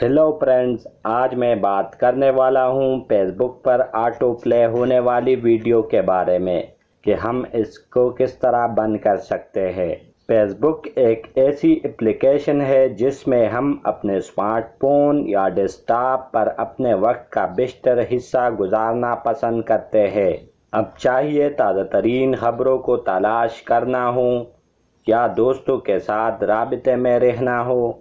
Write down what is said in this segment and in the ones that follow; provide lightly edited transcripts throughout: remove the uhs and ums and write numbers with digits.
Hello friends, आज मैं बात करने वाला हूं फेस बुक पर ऑटो प्ले होने वाली वीडियो के बारे में कि हम इसको किस तरह बंद कर सकते हैं। फेसबुक एक ऐसी एप्लीकेशन है जिसमें हम अपने स्मार्टफोन या डेस्कटॉप पर अपने वक्त का बेशतर हिस्सा गुजारना पसंद करते हैं। अब चाहिए ताज़ा तरीन खबरों को तलाश करना हो, या दोस्तों के साथ राबते में रहना हो,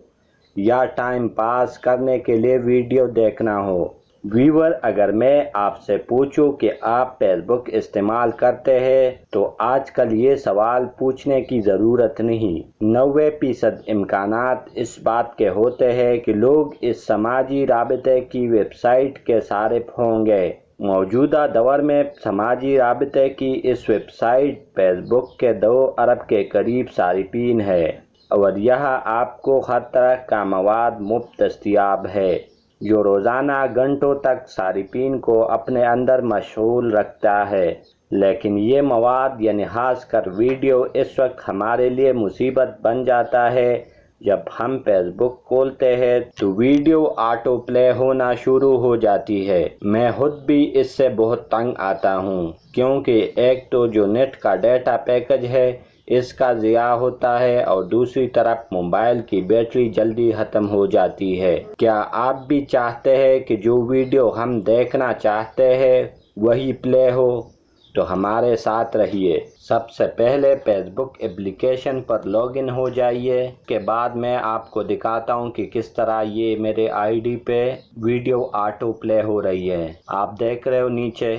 या टाइम पास करने के लिए वीडियो देखना हो। व्यूअर, अगर मैं आपसे पूछूं कि आप फेसबुक इस्तेमाल करते हैं तो आजकल ये सवाल पूछने की ज़रूरत नहीं। 90% इम्कानात इस बात के होते हैं कि लोग इस समाजी राबते की वेबसाइट के सारिफ होंगे। मौजूदा दौर में समाजी राबते की इस वेबसाइट फेसबुक के 2 अरब के करीब सारिफीन है और यहाँ आपको हर तरह का मवाद मुफ्त दस्तयाब है जो रोज़ाना घंटों तक सारिफीन को अपने अंदर मशगूल रखता है। लेकिन ये मवाद यानी खास कर वीडियो इस वक्त हमारे लिए मुसीबत बन जाता है जब हम फेसबुक खोलते हैं तो वीडियो ऑटो प्ले होना शुरू हो जाती है। मैं खुद भी इससे बहुत तंग आता हूँ, क्योंकि एक तो जो नेट का डेटा पैकेज है इसका ज़िया होता है और दूसरी तरफ मोबाइल की बैटरी जल्दी ख़त्म हो जाती है। क्या आप भी चाहते हैं कि जो वीडियो हम देखना चाहते हैं वही प्ले हो? तो हमारे साथ रहिए। सबसे पहले फेसबुक एप्लीकेशन पर लॉगिन हो जाइए। के बाद मैं आपको दिखाता हूं कि किस तरह ये मेरे आईडी पे वीडियो ऑटो प्ले हो रही है। आप देख रहे हो नीचे।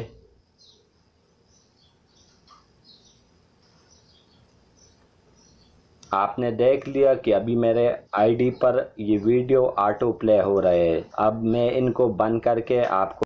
आपने देख लिया कि अभी मेरे आईडी पर ये वीडियो ऑटो प्ले हो रहे हैं। अब मैं इनको बंद करके आपको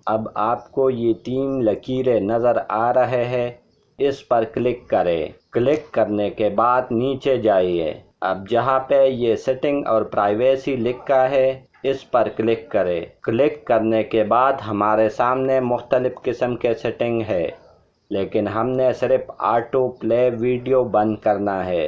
अब आपको ये 3 लकीरें नज़र आ रहे हैं, इस पर क्लिक करें। क्लिक करने के बाद नीचे जाइए। अब जहाँ पे ये सेटिंग और प्राइवेसी लिखा है इस पर क्लिक करें। क्लिक करने के बाद हमारे सामने मुख्तलिफ किस्म के सेटिंग है, लेकिन हमने सिर्फ ऑटो प्ले वीडियो बंद करना है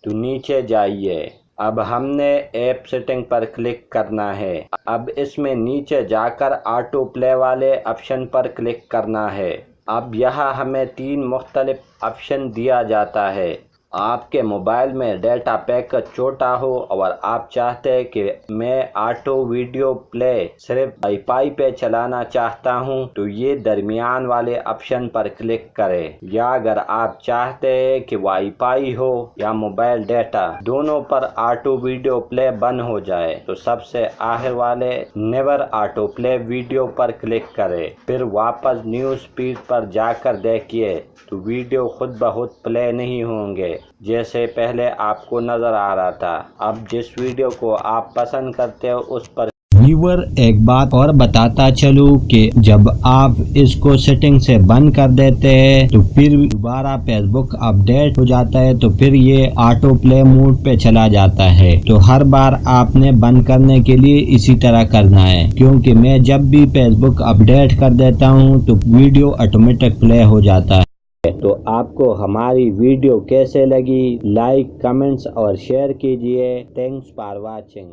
तो नीचे जाइए। अब हमने ऐप सेटिंग पर क्लिक करना है। अब इसमें नीचे जाकर ऑटो प्ले वाले ऑप्शन पर क्लिक करना है। अब यहाँ हमें 3 मुख्तलिफ ऑप्शन दिया जाता है। आपके मोबाइल में डेटा पैकेज छोटा हो और आप चाहते हैं कि मैं ऑटो वीडियो प्ले सिर्फ वाईफाई पे चलाना चाहता हूं तो ये दरमियान वाले ऑप्शन पर क्लिक करें। या अगर आप चाहते हैं कि वाईफाई हो या मोबाइल डेटा दोनों पर ऑटो वीडियो प्ले बंद हो जाए तो सबसे आखिर वाले नेवर ऑटो प्ले वीडियो पर क्लिक करें। फिर वापस न्यूज़ फीड पर जाकर देखिए तो वीडियो खुद ब खुद प्ले नहीं होंगे जैसे पहले आपको नजर आ रहा था। अब जिस वीडियो को आप पसंद करते हो उस पर व्यूअर, एक बात और बताता चलूं कि जब आप इसको सेटिंग से बंद कर देते हैं तो फिर दोबारा फेसबुक अपडेट हो जाता है तो फिर ये ऑटो प्ले मोड पे चला जाता है। तो हर बार आपने बंद करने के लिए इसी तरह करना है, क्योंकि मैं जब भी फेसबुक अपडेट कर देता हूँ तो वीडियो ऑटोमेटिक प्ले हो जाता है। तो आपको हमारी वीडियो कैसे लगी, लाइक, कमेंट्स और शेयर कीजिए। Thanks for watching.